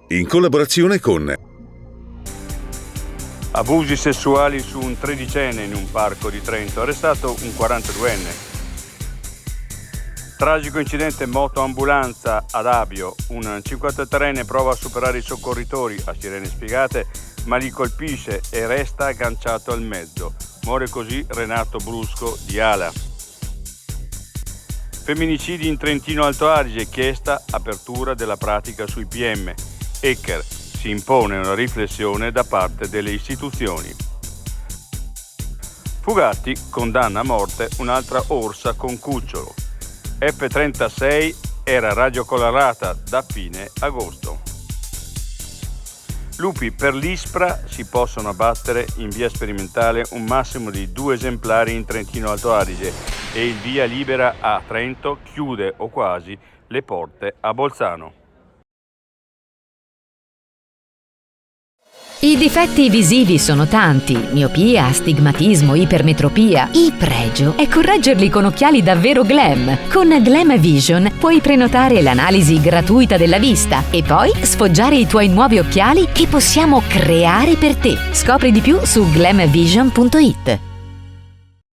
in collaborazione con Abusi sessuali su un 13enne in un parco di Trento, arrestato un 42enne. Tragico incidente motoambulanza ad Abio, un 53enne prova a superare i soccorritori a sirene spiegate, ma li colpisce e resta agganciato al mezzo. Muore così Renato Brusco di Ala. Femminicidi in Trentino Alto Adige, chiesta apertura della pratica sui PM. Hacker, si impone una riflessione da parte delle istituzioni. Fugatti condanna a morte un'altra orsa con cucciolo. F-36 era radiocolorata da fine agosto. Lupi per l'ISPRA si possono abbattere in via sperimentale un massimo di 2 esemplari in Trentino Alto Adige e il via libera a Trento chiude o quasi le porte a Bolzano. I difetti visivi sono tanti: miopia, astigmatismo, ipermetropia. Il pregio è correggerli con occhiali davvero glam. Con Glam Vision puoi prenotare l'analisi gratuita della vista e poi sfoggiare i tuoi nuovi occhiali che possiamo creare per te. Scopri di più su glamvision.it.